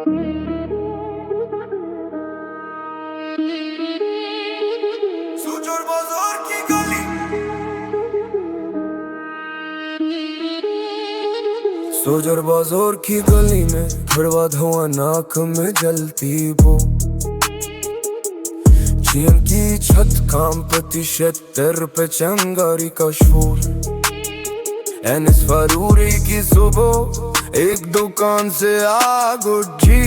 सुजोर बाजार की गली, सुजोर बाजार की गली में भड़वा धुआं नाक में जलती वो चीन की छत काम प्रतिशत पे चंगारी का शोर। एनएस फरूरी की सुबह एक दुकान से आग उठी,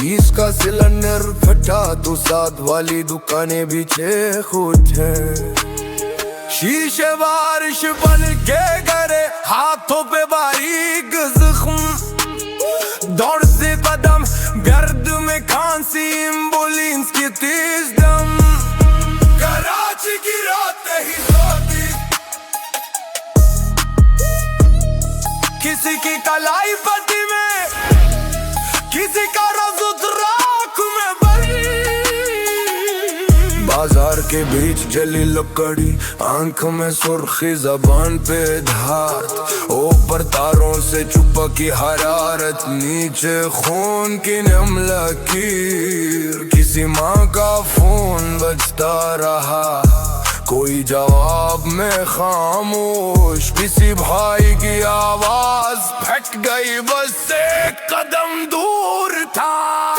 इसका सिलेंडर फटा तो साथ वाली दुकानें भी चेख उठे। शीशे बारिश बन के गिरे, हाथों पे बारीक जख्म, दौड़ से कदम गर्द में खांसी, एम्बुलेंस की तेज दम। कराची की रात ही सोती, किसी की कलाई पट्टी में, किसी का राख में बली। बाजार के बीच जली लकड़ी, आंख में सुर्खी, जबान पे धात, ऊपर तारों से चुपकी हरारत, नीचे खून की नम लकीर। किसी माँ का फोन बजता रहा, कोई जवाब में खामोश, किसी भाई की आवाज फट गई, बस एक कदम दूर था।